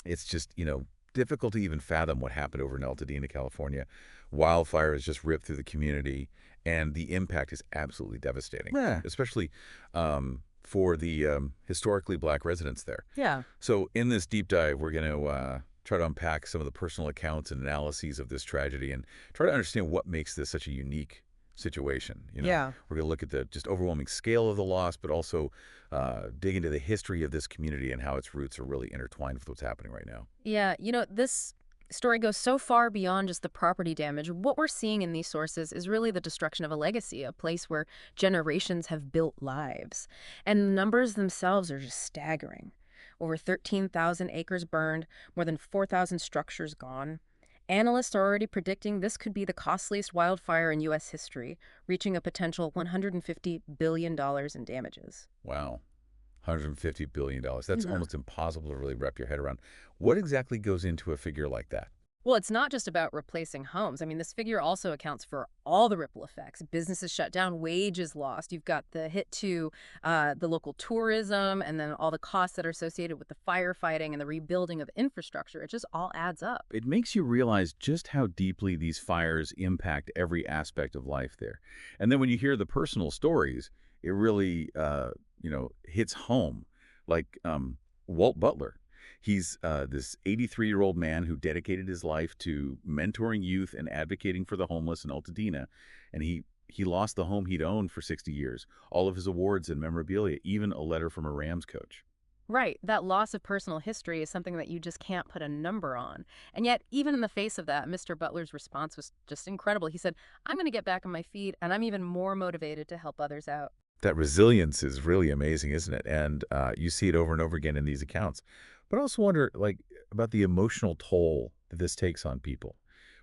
It's just, difficult to even fathom what happened over in Altadena, California. Wildfire has just ripped through the community, and the impact is absolutely devastating, Yeah. especially for the historically black residents there. Yeah. So in this deep dive, we're going to try to unpack some of the personal accounts and analyses of this tragedy and try to understand what makes this such a unique situation. Yeah. We're going to look at the just overwhelming scale of the loss, but also dig into the history of this community and how its roots are really intertwined with what's happening right now. Yeah, this story goes so far beyond just the property damage. What we're seeing in these sources is really the destruction of a legacy, a place where generations have built lives. And the numbers themselves are just staggering. Over 13,000 acres burned, more than 4,000 structures gone. Analysts are already predicting this could be the costliest wildfire in U.S. history, reaching a potential $150 billion in damages. Wow. $150 billion. That's Yeah. almost impossible to really wrap your head around. What exactly goes into a figure like that? Well, it's not just about replacing homes. I mean, this figure also accounts for all the ripple effects. Businesses shut down, wages lost. You've got the hit to the local tourism, and then all the costs that are associated with the firefighting and the rebuilding of infrastructure. It just all adds up. It makes you realize just how deeply these fires impact every aspect of life there. And then when you hear the personal stories, it really, hits home. Like Walt Butler. He's this 83-year-old man who dedicated his life to mentoring youth and advocating for the homeless in Altadena. And he lost the home he'd owned for 60 years, all of his awards and memorabilia, even a letter from a Rams coach. Right. That loss of personal history is something that you just can't put a number on. And yet, even in the face of that, Mr. Butler's response was just incredible. He said, I'm going to get back on my feet, and I'm even more motivated to help others out. That resilience is really amazing, isn't it? And you see it over and over again in these accounts. But I also wonder, about the emotional toll that this takes on people.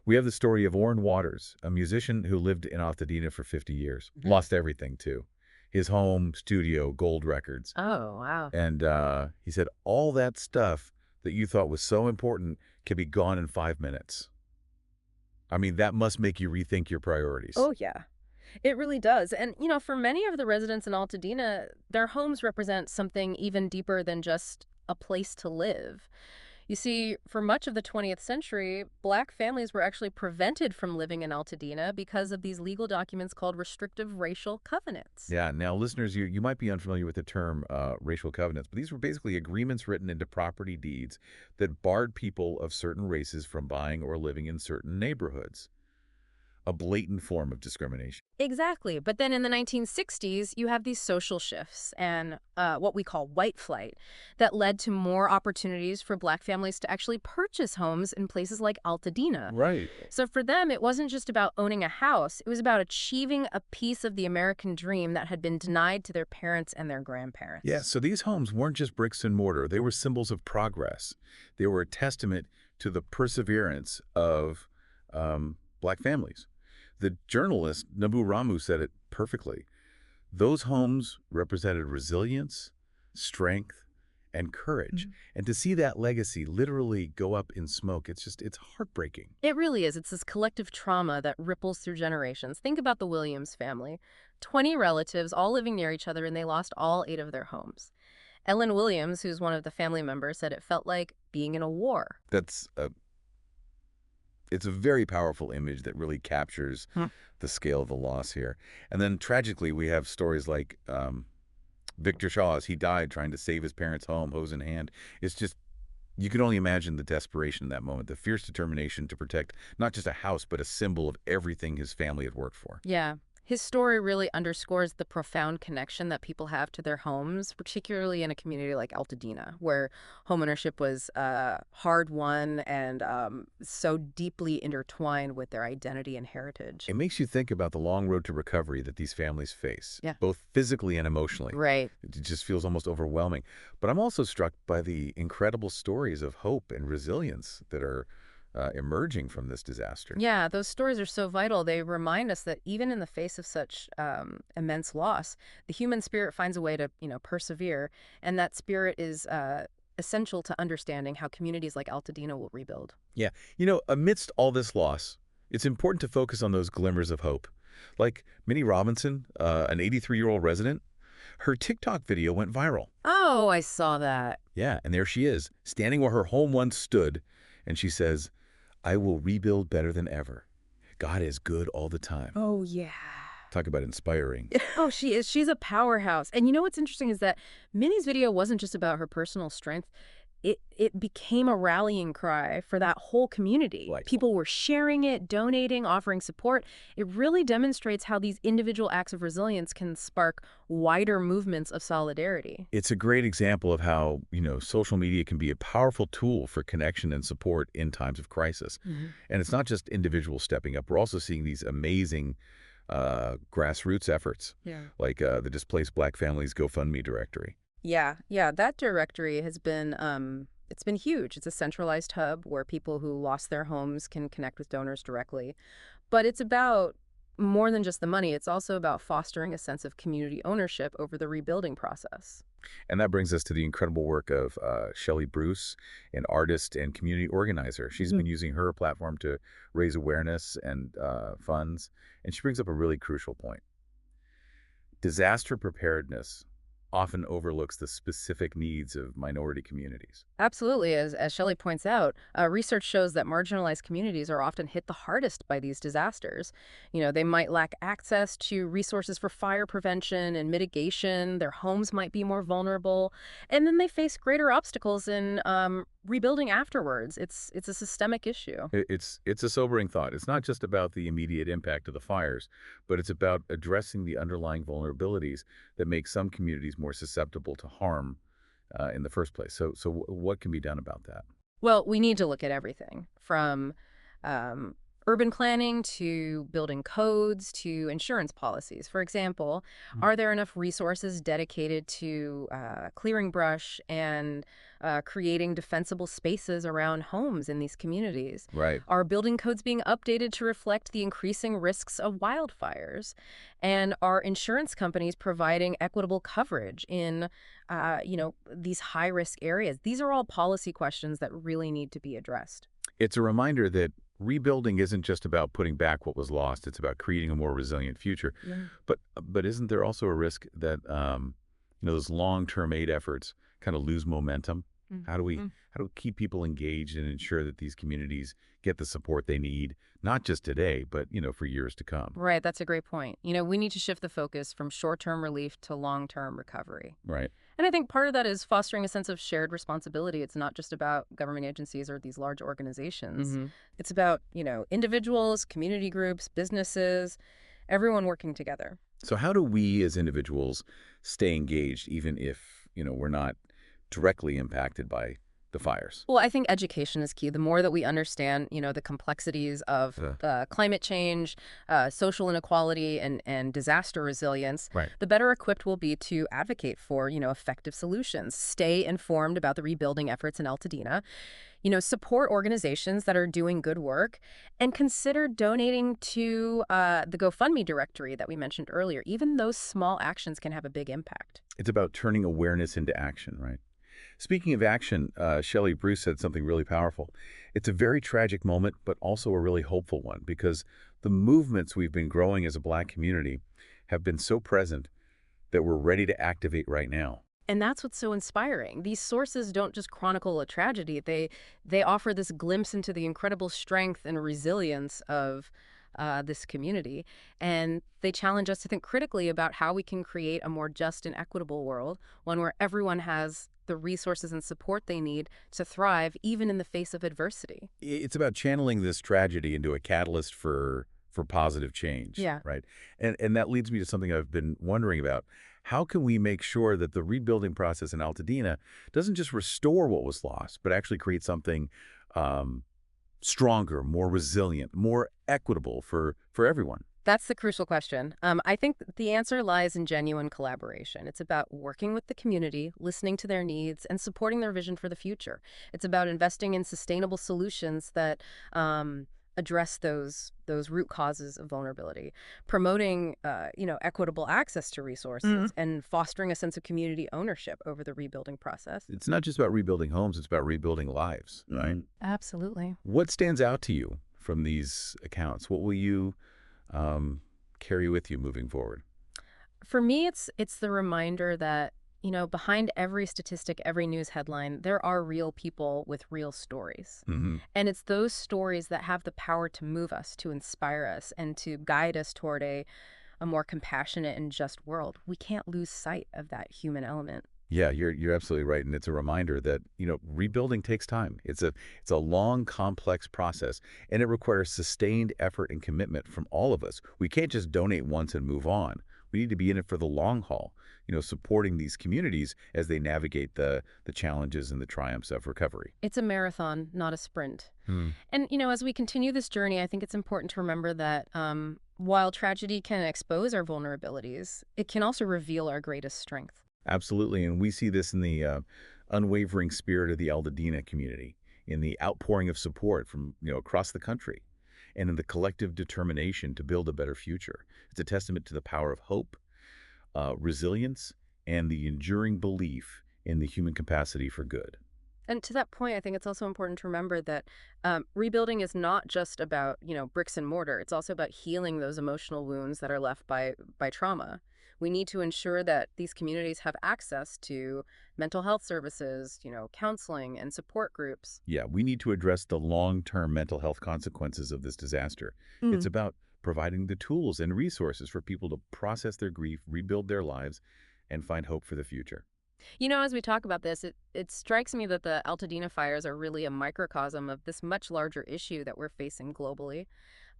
We have the story of Orrin Waters, a musician who lived in Altadena for 50 years. Lost everything, too. His home, studio, gold records. Oh, wow. And he said, all that stuff that you thought was so important can be gone in 5 minutes. I mean, that must make you rethink your priorities. Oh, yeah. It really does. And, for many of the residents in Altadena, their homes represent something even deeper than just a place to live. You see, for much of the 20th century, Black families were actually prevented from living in Altadena because of these legal documents called restrictive racial covenants. Yeah. Now, listeners, you might be unfamiliar with the term racial covenants, but these were basically agreements written into property deeds that barred people of certain races from buying or living in certain neighborhoods. A blatant form of discrimination. Exactly. But then in the 1960s, you have these social shifts and what we call white flight that led to more opportunities for Black families to actually purchase homes in places like Altadena. Right. So for them, it wasn't just about owning a house. It was about achieving a piece of the American dream that had been denied to their parents and their grandparents. Yeah, so these homes weren't just bricks and mortar. They were symbols of progress. They were a testament to the perseverance of Black families. The journalist Nabu Ramu said it perfectly. Those homes represented resilience, strength, and courage. And to see that legacy literally go up in smoke, it's heartbreaking. It really is. It's this collective trauma that ripples through generations. Think about the Williams family. 20 relatives all living near each other, and they lost all 8 of their homes. Ellen Williams, who's one of the family members, said it felt like being in a war. It's a very powerful image that really captures the scale of the loss here. And then tragically, we have stories like Victor Shaw's. He died trying to save his parents' home, hose in hand. It's just, you can only imagine the desperation in that moment, the fierce determination to protect not just a house, but a symbol of everything his family had worked for. Yeah. His story really underscores the profound connection that people have to their homes, particularly in a community like Altadena, where homeownership was hard-won and so deeply intertwined with their identity and heritage. It makes you think about the long road to recovery that these families face, Yeah. both physically and emotionally. Right. It just feels almost overwhelming. But I'm also struck by the incredible stories of hope and resilience that are emerging from this disaster. Yeah, those stories are so vital. They remind us that even in the face of such immense loss, the human spirit finds a way to, persevere. And that spirit is essential to understanding how communities like Altadena will rebuild. Yeah. Amidst all this loss, it's important to focus on those glimmers of hope. Like Minnie Robinson, an 83-year-old resident, Her TikTok video went viral. Oh, I saw that. Yeah, and there she is, standing where her home once stood, and she says, "I will rebuild better than ever. God is good all the time." Oh, yeah. Talk about inspiring. Oh, she is. She's a powerhouse. And you know what's interesting is that Minnie's video wasn't just about her personal strength. It became a rallying cry for that whole community. Like, People were sharing it, donating, offering support. It really demonstrates how these individual acts of resilience can spark wider movements of solidarity. it's a great example of how, social media can be a powerful tool for connection and support in times of crisis. And it's not just individuals stepping up. We're also seeing these amazing grassroots efforts, Yeah. like the Displaced Black Families GoFundMe directory. Yeah, that directory has been it's been huge. It's a centralized hub where people who lost their homes can connect with donors directly. But it's about more than just the money. It's also about fostering a sense of community ownership over the rebuilding process. And that brings us to the incredible work of Shelley Bruce, an artist and community organizer. She's been using her platform to raise awareness and funds. And she brings up a really crucial point. Disaster preparedness often overlooks the specific needs of minority communities. Absolutely. As Shelley points out, research shows that marginalized communities are often hit the hardest by these disasters. They might lack access to resources for fire prevention and mitigation. Their homes might be more vulnerable. And then they face greater obstacles in rebuilding afterwards. It's a systemic issue. It's a sobering thought. It's not just about the immediate impact of the fires, but it's about addressing the underlying vulnerabilities that make some communities more susceptible to harm in the first place. So what can be done about that? Well, we need to look at everything from urban planning to building codes to insurance policies. For example, are there enough resources dedicated to clearing brush and creating defensible spaces around homes in these communities? Right. Are building codes being updated to reflect the increasing risks of wildfires? And are insurance companies providing equitable coverage in, these high-risk areas? These are all policy questions that really need to be addressed. It's a reminder that rebuilding isn't just about putting back what was lost. It's about creating a more resilient future. Yeah. But isn't there also a risk that those long-term aid efforts kind of lose momentum? How do we keep people engaged and ensure that these communities get the support they need, not just today, but for years to come? Right, that's a great point. We need to shift the focus from short-term relief to long-term recovery. Right. And I think part of that is fostering a sense of shared responsibility. It's not just about government agencies or these large organizations. It's about, individuals, community groups, businesses, everyone working together. So how do we as individuals stay engaged even if, we're not directly impacted by the fires? Well, I think education is key. The more that we understand, the complexities of climate change, social inequality, and disaster resilience, Right. the better equipped we'll be to advocate for, effective solutions. Stay informed about the rebuilding efforts in Altadena, support organizations that are doing good work, and consider donating to the GoFundMe directory that we mentioned earlier. Even those small actions can have a big impact. It's about turning awareness into action, right? Speaking of action, Shelley Bruce said something really powerful. It's a very tragic moment, but also a really hopeful one, because the movements we've been growing as a Black community have been so present that we're ready to activate right now. And that's what's so inspiring. These sources don't just chronicle a tragedy. They offer this glimpse into the incredible strength and resilience of this community. And they challenge us to think critically about how we can create a more just and equitable world, one where everyone has the resources and support they need to thrive, even in the face of adversity. It's about channeling this tragedy into a catalyst for positive change. Yeah. Right. And that leads me to something I've been wondering about. How can we make sure that the rebuilding process in Altadena doesn't just restore what was lost, but actually create something stronger, more resilient, more equitable for everyone? That's the crucial question. I think the answer lies in genuine collaboration. It's about working with the community, listening to their needs, and supporting their vision for the future. It's about investing in sustainable solutions that address those root causes of vulnerability, promoting equitable access to resources, and fostering a sense of community ownership over the rebuilding process. It's not just about rebuilding homes, it's about rebuilding lives, right? Absolutely. What stands out to you from these accounts? What will you carry with you moving forward? For me, it's the reminder that, behind every statistic, every news headline, there are real people with real stories. Hmm. And it's those stories that have the power to move us, to inspire us, and to guide us toward a more compassionate and just world. We can't lose sight of that human element. Yeah, you're absolutely right, and it's a reminder that rebuilding takes time. It's a long, complex process, and it requires sustained effort and commitment from all of us. We can't just donate once and move on. We need to be in it for the long haul. Supporting these communities as they navigate the challenges and the triumphs of recovery. It's a marathon, not a sprint. Hmm. And, as we continue this journey, I think it's important to remember that while tragedy can expose our vulnerabilities, it can also reveal our greatest strength. Absolutely, and we see this in the unwavering spirit of the Altadena community, in the outpouring of support from across the country, and in the collective determination to build a better future. It's a testament to the power of hope, resilience, and the enduring belief in the human capacity for good. And to that point, I think it's also important to remember that rebuilding is not just about, bricks and mortar. It's also about healing those emotional wounds that are left by trauma. We need to ensure that these communities have access to mental health services, counseling and support groups. Yeah, we need to address the long-term mental health consequences of this disaster. It's about providing the tools and resources for people to process their grief, rebuild their lives, and find hope for the future. As we talk about this, it strikes me that the Altadena fires are really a microcosm of this much larger issue that we're facing globally.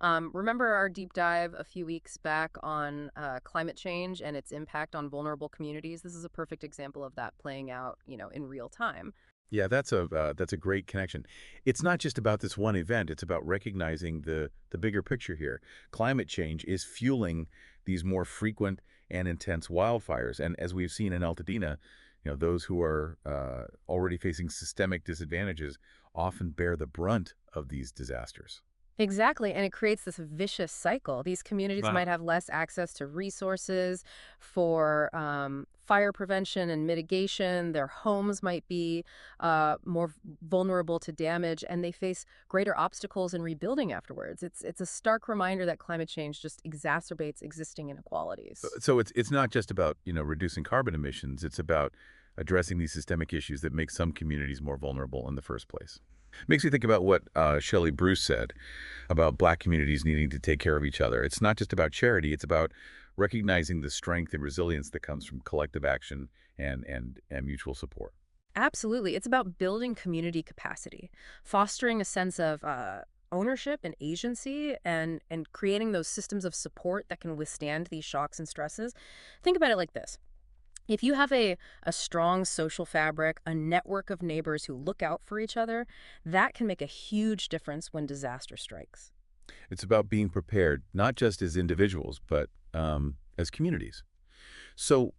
Remember our deep dive a few weeks back on climate change and its impact on vulnerable communities? This is a perfect example of that playing out, in real time. Yeah, that's a great connection. It's not just about this one event. It's about recognizing the bigger picture here. Climate change is fueling these more frequent and intense wildfires, and as we've seen in Altadena, those who are already facing systemic disadvantages often bear the brunt of these disasters. Exactly. And it creates this vicious cycle. These communities might Wow. have less access to resources for fire prevention and mitigation. Their homes might be more vulnerable to damage, and they face greater obstacles in rebuilding afterwards. It's a stark reminder that climate change just exacerbates existing inequalities. So it's not just about reducing carbon emissions. It's about addressing these systemic issues that make some communities more vulnerable in the first place. Makes me think about what Shelley Bruce said about Black communities needing to take care of each other. It's not just about charity. It's about recognizing the strength and resilience that comes from collective action and mutual support. Absolutely. It's about building community capacity, fostering a sense of ownership and agency, and creating those systems of support that can withstand these shocks and stresses. Think about it like this. If you have a strong social fabric, a network of neighbors who look out for each other, that can make a huge difference when disaster strikes. It's about being prepared, not just as individuals, but as communities. So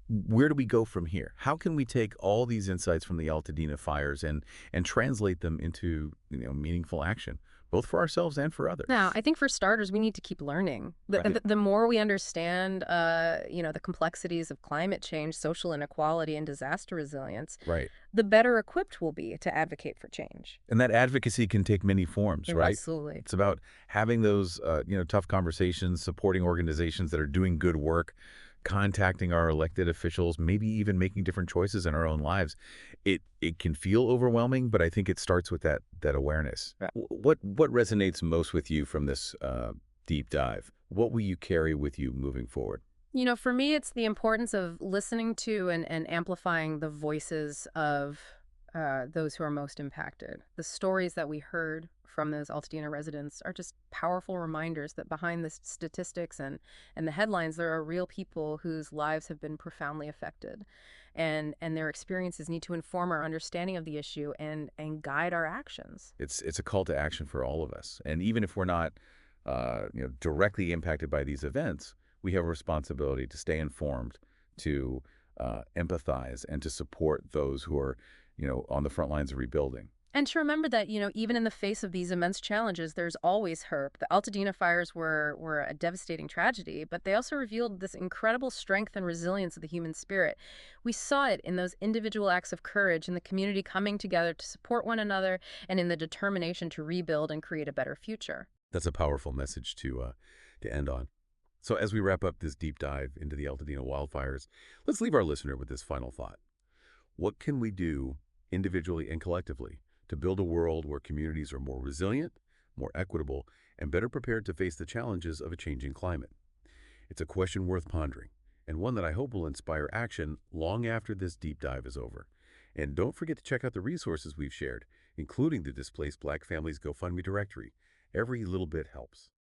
where do we go from here? How can we take all these insights from the Altadena fires and translate them into meaningful action, both for ourselves and for Now, others? I think for starters, we need to keep learning. The more we understand, the complexities of climate change, social inequality, and disaster resilience, Right. the better equipped we'll be to advocate for change. And that advocacy can take many forms, right? Absolutely. It's about having those, tough conversations, supporting organizations that are doing good work, contacting our elected officials, maybe even making different choices in our own lives. It can feel overwhelming, but I think it starts with that awareness. What resonates most with you from this deep dive? What will you carry with you moving forward? For me, it's the importance of listening to and amplifying the voices of those who are most impacted. The stories that we heard from those Altadena residents are just powerful reminders that behind the statistics and the headlines, there are real people whose lives have been profoundly affected. And their experiences need to inform our understanding of the issue and guide our actions. It's a call to action for all of us, and even if we're not, directly impacted by these events, we have a responsibility to stay informed, to empathize, and to support those who are, on the front lines of rebuilding. And to remember that, even in the face of these immense challenges, there's always hope. The Altadena fires were a devastating tragedy, but they also revealed this incredible strength and resilience of the human spirit. We saw it in those individual acts of courage, in the community coming together to support one another, and in the determination to rebuild and create a better future. That's a powerful message to end on. So as we wrap up this deep dive into the Altadena wildfires, let's leave our listener with this final thought. What can we do individually and collectively to build a world where communities are more resilient, more equitable, and better prepared to face the challenges of a changing climate? It's a question worth pondering, and one that I hope will inspire action long after this deep dive is over. And don't forget to check out the resources we've shared, including the Displaced Black Families GoFundMe directory. Every little bit helps.